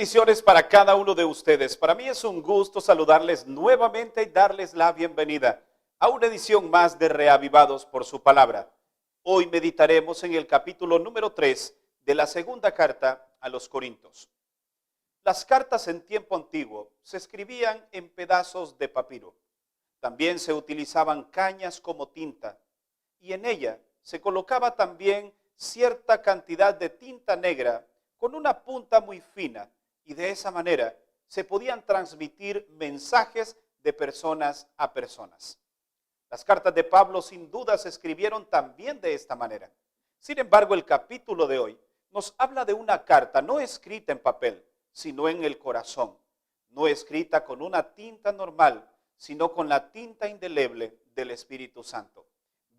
Bendiciones para cada uno de ustedes. Para mí es un gusto saludarles nuevamente y darles la bienvenida a una edición más de Reavivados por su palabra. Hoy meditaremos en el capítulo número 3 de la segunda carta a los Corintios. Las cartas en tiempo antiguo se escribían en pedazos de papiro. También se utilizaban cañas como tinta y en ella se colocaba también cierta cantidad de tinta negra con una punta muy fina, y de esa manera se podían transmitir mensajes de personas a personas. Las cartas de Pablo sin duda se escribieron también de esta manera. Sin embargo, el capítulo de hoy nos habla de una carta no escrita en papel, sino en el corazón, no escrita con una tinta normal, sino con la tinta indeleble del Espíritu Santo.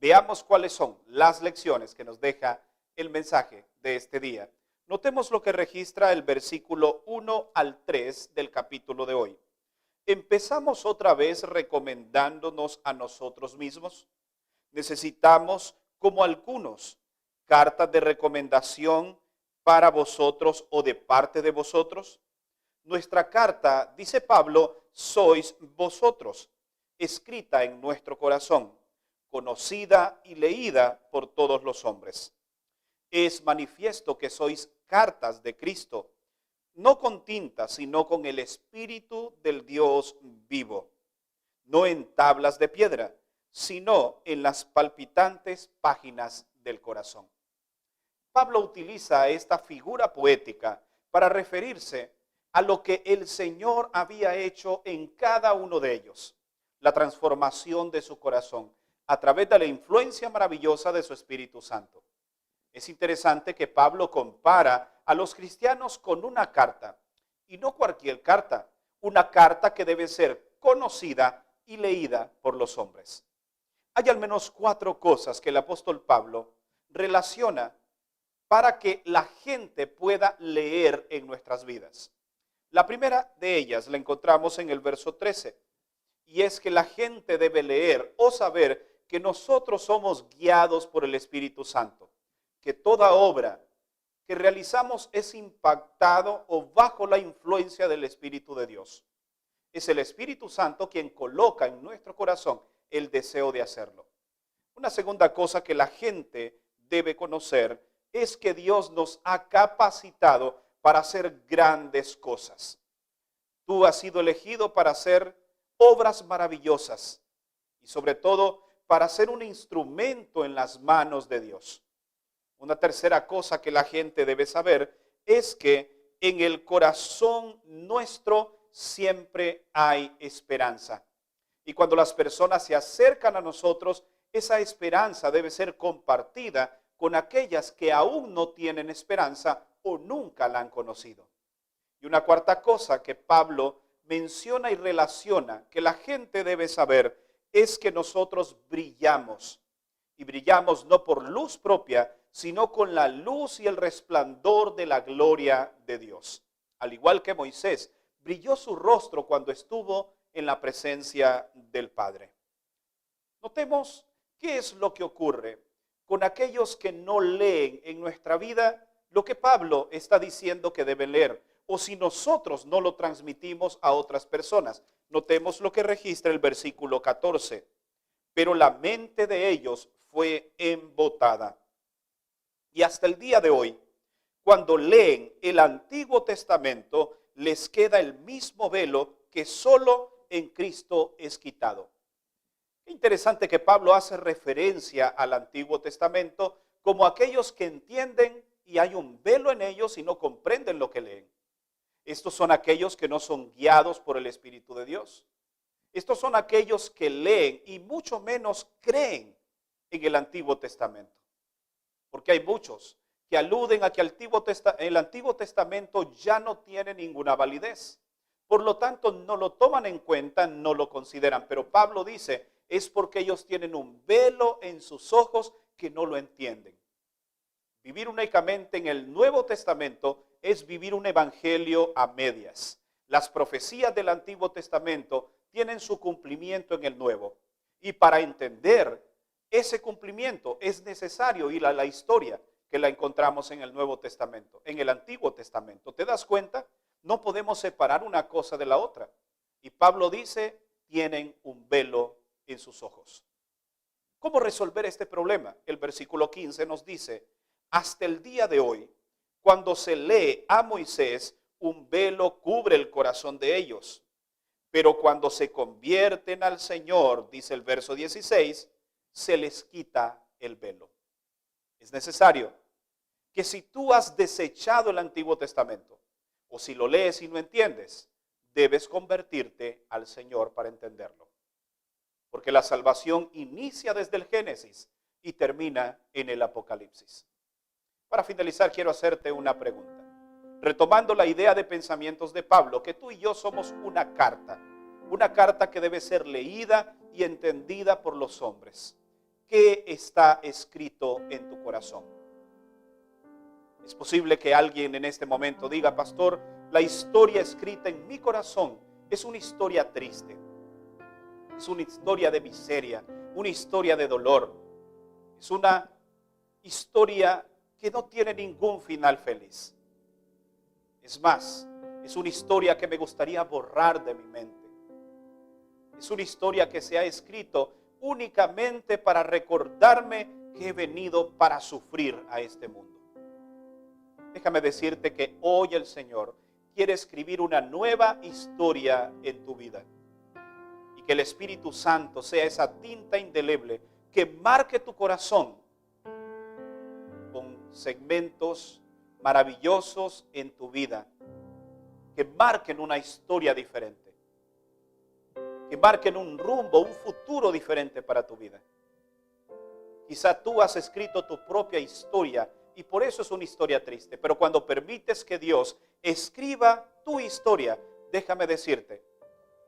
Veamos cuáles son las lecciones que nos deja el mensaje de este día. Notemos lo que registra el versículo 1 al 3 del capítulo de hoy. Empezamos otra vez recomendándonos a nosotros mismos. Necesitamos, como algunos, cartas de recomendación para vosotros o de parte de vosotros. Nuestra carta, dice Pablo, sois vosotros, escrita en nuestro corazón, conocida y leída por todos los hombres. Es manifiesto que sois cartas de Cristo, no con tinta, sino con el Espíritu del Dios vivo, no en tablas de piedra, sino en las palpitantes páginas del corazón. Pablo utiliza esta figura poética para referirse a lo que el Señor había hecho en cada uno de ellos, la transformación de su corazón a través de la influencia maravillosa de su Espíritu Santo. Es interesante que Pablo compara a los cristianos con una carta, y no cualquier carta, una carta que debe ser conocida y leída por los hombres. Hay al menos 4 cosas que el apóstol Pablo relaciona para que la gente pueda leer en nuestras vidas. La primera de ellas la encontramos en el verso 13, y es que la gente debe leer o saber que nosotros somos guiados por el Espíritu Santo, que toda obra que realizamos es impactado o bajo la influencia del Espíritu de Dios. Es el Espíritu Santo quien coloca en nuestro corazón el deseo de hacerlo. Una segunda cosa que la gente debe conocer es que Dios nos ha capacitado para hacer grandes cosas. Tú has sido elegido para hacer obras maravillosas y sobre todo para ser un instrumento en las manos de Dios. Una tercera cosa que la gente debe saber es que en el corazón nuestro siempre hay esperanza. Y cuando las personas se acercan a nosotros, esa esperanza debe ser compartida con aquellas que aún no tienen esperanza o nunca la han conocido. Y una cuarta cosa que Pablo menciona y relaciona que la gente debe saber es que nosotros brillamos. Y brillamos no por luz propia, sino con la luz y el resplandor de la gloria de Dios. Al igual que Moisés, brilló su rostro cuando estuvo en la presencia del Padre. Notemos qué es lo que ocurre con aquellos que no leen en nuestra vida lo que Pablo está diciendo que deben leer, o si nosotros no lo transmitimos a otras personas. Notemos lo que registra el versículo 14. Pero la mente de ellos fue embotada. Y hasta el día de hoy, cuando leen el Antiguo Testamento, les queda el mismo velo que solo en Cristo es quitado. Qué interesante que Pablo hace referencia al Antiguo Testamento como aquellos que entienden y hay un velo en ellos y no comprenden lo que leen. Estos son aquellos que no son guiados por el Espíritu de Dios. Estos son aquellos que leen y mucho menos creen en el Antiguo Testamento. Porque hay muchos que aluden a que el Antiguo Testamento ya no tiene ninguna validez. Por lo tanto, no lo toman en cuenta, no lo consideran. Pero Pablo dice, es porque ellos tienen un velo en sus ojos que no lo entienden. Vivir únicamente en el Nuevo Testamento es vivir un evangelio a medias. Las profecías del Antiguo Testamento tienen su cumplimiento en el Nuevo. Y para entender ese cumplimiento es necesario ir a la historia que la encontramos en el Nuevo Testamento, en el Antiguo Testamento. ¿Te das cuenta? No podemos separar una cosa de la otra. Y Pablo dice, tienen un velo en sus ojos. ¿Cómo resolver este problema? El versículo 15 nos dice, hasta el día de hoy, cuando se lee a Moisés, un velo cubre el corazón de ellos. Pero cuando se convierten al Señor, dice el verso 16, se les quita el velo. Es necesario que si tú has desechado el Antiguo Testamento, o si lo lees y no entiendes, debes convertirte al Señor para entenderlo. Porque la salvación inicia desde el Génesis y termina en el Apocalipsis. Para finalizar, quiero hacerte una pregunta. Retomando la idea de pensamientos de Pablo, que tú y yo somos una carta que debe ser leída y entendida por los hombres. ¿Qué está escrito en tu corazón? Es posible que alguien en este momento diga, pastor, la historia escrita en mi corazón es una historia triste. Es una historia de miseria, una historia de dolor. Es una historia que no tiene ningún final feliz. Es más, es una historia que me gustaría borrar de mi mente. Es una historia que se ha escrito únicamente para recordarme que he venido para sufrir a este mundo. Déjame decirte que hoy el Señor quiere escribir una nueva historia en tu vida. Y que el Espíritu Santo sea esa tinta indeleble que marque tu corazón con segmentos maravillosos en tu vida. Que marquen una historia diferente. Que marquen un rumbo, un futuro diferente para tu vida. Quizá tú has escrito tu propia historia y por eso es una historia triste. Pero cuando permites que Dios escriba tu historia, déjame decirte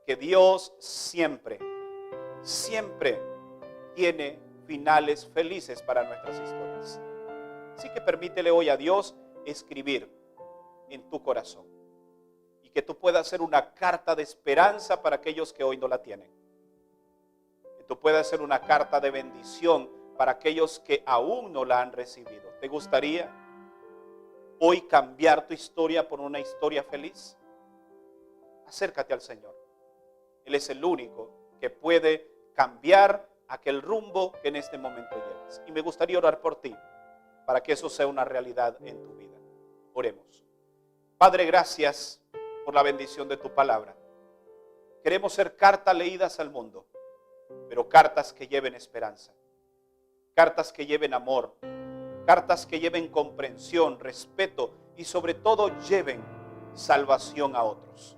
que Dios siempre tiene finales felices para nuestras historias. Así que permítele hoy a Dios escribir en tu corazón y que tú puedas ser una carta de esperanza para aquellos que hoy no la tienen. Que tú puedas ser una carta de bendición para aquellos que aún no la han recibido. ¿Te gustaría hoy cambiar tu historia por una historia feliz? Acércate al Señor. Él es el único que puede cambiar aquel rumbo que en este momento llevas. Y me gustaría orar por ti, para que eso sea una realidad en tu vida. Oremos. Padre, gracias por la bendición de tu palabra. Queremos ser cartas leídas al mundo, pero cartas que lleven esperanza. Cartas que lleven amor, cartas que lleven comprensión, respeto y sobre todo lleven salvación a otros.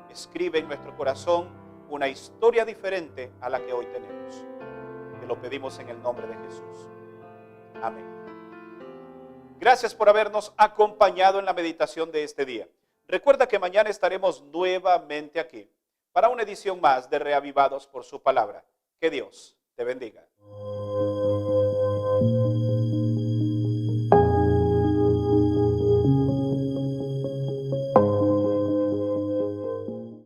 Escribe en nuestro corazón una historia diferente a la que hoy tenemos. Te lo pedimos en el nombre de Jesús. Amén. Gracias por habernos acompañado en la meditación de este día. Recuerda que mañana estaremos nuevamente aquí para una edición más de Reavivados por su palabra. Que Dios te bendiga.